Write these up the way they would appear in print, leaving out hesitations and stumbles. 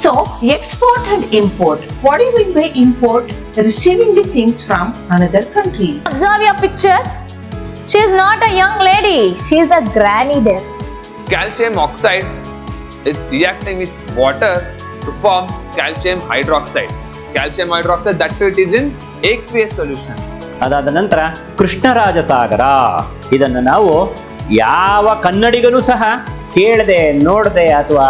So, export and import. What do you mean by import? Receiving the things from another country. Observe your picture. She is not a young lady. She is a granny there. Calcium oxide is reacting with water to form calcium hydroxide. Calcium hydroxide, that too it is in aqueous solution. ಅದಾದ ನಂತರ ಕೃಷ್ಣರಾಜಸಾಗರ. ಇದನ್ನು ನಾವು ಯಾವ ಕನ್ನಡಿಗನೂ ಸಹ ಕೇಳದೆ ನೋಡದೆ ಅಥವಾ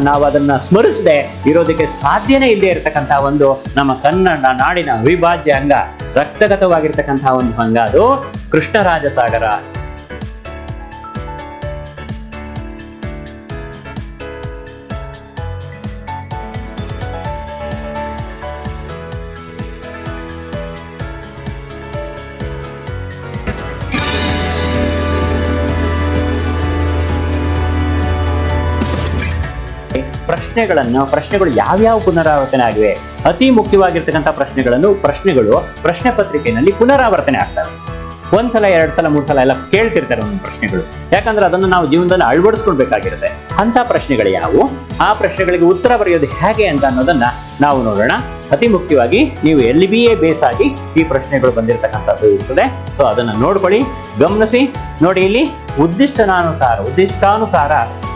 ನಾವು ಅದನ್ನ ಸ್ಮರಿಸದೆ ಇರೋದಕ್ಕೆ ಸಾಧ್ಯನೇ ಇಲ್ಲದೆ ಇರತಕ್ಕಂಥ ಒಂದು ನಮ್ಮ ಕನ್ನಡ ನಾಡಿನ ಅವಿಭಾಜ್ಯ ಅಂಗ, ರಕ್ತಗತವಾಗಿರ್ತಕ್ಕಂಥ ಒಂದು ಅಂಗ ಅದು ಕೃಷ್ಣರಾಜಸಾಗರ. ಪ್ರಶ್ನೆಗಳು ಯಾವ್ಯಾವ ಪುನರಾವರ್ತನೆ ಆಗಿವೆ, ಅತಿ ಮುಖ್ಯವಾಗಿರ್ತಕ್ಕಂಥ ಪ್ರಶ್ನೆಗಳು ಪ್ರಶ್ನೆ ಪತ್ರಿಕೆಯಲ್ಲಿ ಪುನರಾವರ್ತನೆ ಆಗ್ತವೆ. ಒಂದ್ಸಲ, 2 ಸಲ, 3 ಸಲ ಎಲ್ಲ ಕೇಳ್ತಿರ್ತಾರೆ ಒಂದು ಪ್ರಶ್ನೆಗಳು. ಯಾಕಂದ್ರೆ ಅದನ್ನು ನಾವು ಜೀವನದಲ್ಲಿ ಅಳವಡಿಸ್ಕೊಳ್ಬೇಕಾಗಿರುತ್ತೆ. ಅಂತ ಪ್ರಶ್ನೆಗಳು ಯಾವುವು, ಆ ಪ್ರಶ್ನೆಗಳಿಗೆ ಉತ್ತರ ಬರೆಯೋದು ಹೇಗೆ ಅಂತ ಅನ್ನೋದನ್ನ ನಾವು ನೋಡೋಣ. ಅತಿ ಮುಖ್ಯವಾಗಿ ನೀವು LBA ಬೇಸ್ ಆಗಿ ಈ ಪ್ರಶ್ನೆಗಳು ಬಂದಿರತಕ್ಕಂಥದ್ದು ಇರ್ತದೆ. ಸೊ ಅದನ್ನ ನೋಡ್ಕೊಳ್ಳಿ, ಗಮನಿಸಿ. ನೋಡಿ, ಇಲ್ಲಿ ಉದ್ದಿಷ್ಟಾನುಸಾರ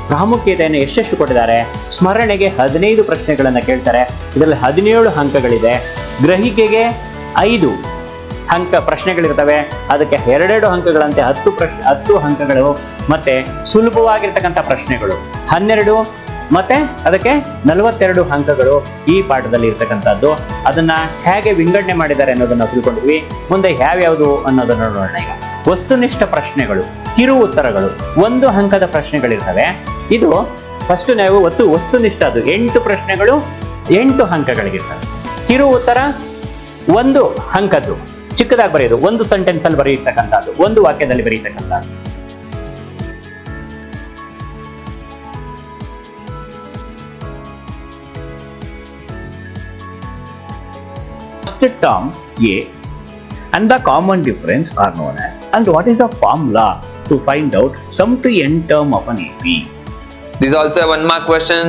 ಪ್ರಾಮುಖ್ಯತೆಯನ್ನು ಎಷ್ಟೆಷ್ಟು ಕೊಟ್ಟಿದ್ದಾರೆ. ಸ್ಮರಣೆಗೆ 15 ಪ್ರಶ್ನೆಗಳನ್ನ ಕೇಳ್ತಾರೆ. ಇದರಲ್ಲಿ 17 ಅಂಕಗಳಿದೆ. ಗ್ರಹಿಕೆಗೆ 5 ಅಂಕ ಪ್ರಶ್ನೆಗಳಿರ್ತವೆ. ಅದಕ್ಕೆ 2 ಅಂಕಗಳಂತೆ 10 ಅಂಕಗಳು. ಮತ್ತೆ ಸುಲಭವಾಗಿರ್ತಕ್ಕಂಥ ಪ್ರಶ್ನೆಗಳು 12, ಮತ್ತೆ ಅದಕ್ಕೆ 42 ಅಂಕಗಳು ಈ ಪಾಠದಲ್ಲಿ ಇರ್ತಕ್ಕಂಥದ್ದು. ಅದನ್ನ ಹೇಗೆ ವಿಂಗಡಣೆ ಮಾಡಿದ್ದಾರೆ ಅನ್ನೋದನ್ನ ತಿಳ್ಕೊಂಡಿದ್ವಿ. ಮುಂದೆ ಯಾವ್ಯಾವುದು ಅನ್ನೋದನ್ನ ನೋಡೋಣ. ಈಗ ವಸ್ತುನಿಷ್ಠ ಪ್ರಶ್ನೆಗಳು, ಕಿರು ಉತ್ತರಗಳು, 1 ಅಂಕದ ಪ್ರಶ್ನೆಗಳಿರ್ತವೆ. ಇದು ಫಸ್ಟ್ ನಾವು ವಸ್ತುನಿಷ್ಠ, ಅದು 8 ಪ್ರಶ್ನೆಗಳು 8 ಅಂಕಗಳಿಗಿರ್ತವೆ. ಕಿರು ಉತ್ತರ 1 ಅಂಕದ್ದು, ಚಿಕ್ಕದಾಗಿ ಬರೆಯೋದು, 1 ಸೆಂಟೆನ್ಸ್ ಅಲ್ಲಿ ಬರೆಯತಕ್ಕಂಥದ್ದು, 1 ವಾಕ್ಯದಲ್ಲಿ ಬರೆಯತಕ್ಕಂಥದ್ದು. First term A and the common difference are known as. And what is the formula to find out sum to n term of an AP? This is also a 1 mark question.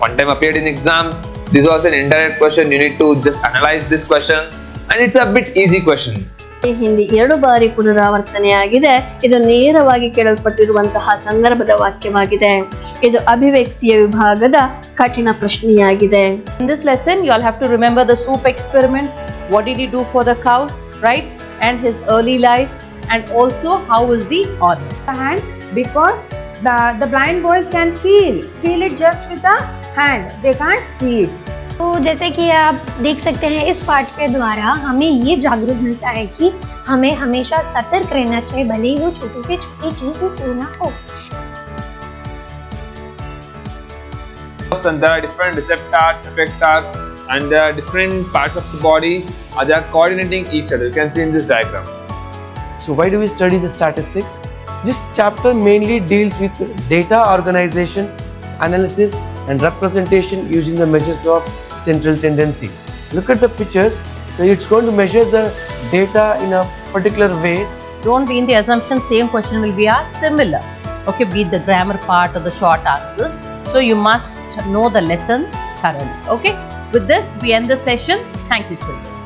One time appeared in exam. This is also an indirect question. You need to just analyze this question, and it's a bit easy question. ಈ ಹಿಂದೆ 2 ಬಾರಿ ಪುನರಾವರ್ತನೆಯಾಗಿದೆ. ಇದು ನೇರವಾಗಿ ಕೇಳಲ್ಪಟ್ಟಿರುವಂತಹ ಸಂದರ್ಭದ ವಾಕ್ಯವಾಗಿದೆ. ಇದು ಅಭಿವ್ಯಕ್ತಿಯ ವಿಭಾಗದ ಕಠಿಣ ಪ್ರಶ್ನೆಯಾಗಿದೆ. In this lesson, you all have to remember the soup experiment. What did he do for the cows, right? And his early life, and also how is the order. Hand, because the blind boys can feel it just with the hand. They can't see it. तो जैसे कि आप देख सकते हैं, इस पाठ के द्वारा हमें ये जागरूक मिलता है कि हमें हमेशा सतर्क रहना चाहिए, भले ही वो छोटी से छोटी चीज क्यों ना हो. And there are different receptors, effectors, and there are different parts of the body. They are coordinating each other. You can see in this diagram. So why do we study the statistics? This chapter mainly deals with data organization, analysis, and representation using the measures of central tendency. Look at the pictures. So it's going to measure the data in a particular way. Don't be in the assumption same question will be asked similar. Okay, be it the grammar part or the short answers. So you must know the lesson thoroughly. Okay, with this we end the session. Thank you, children.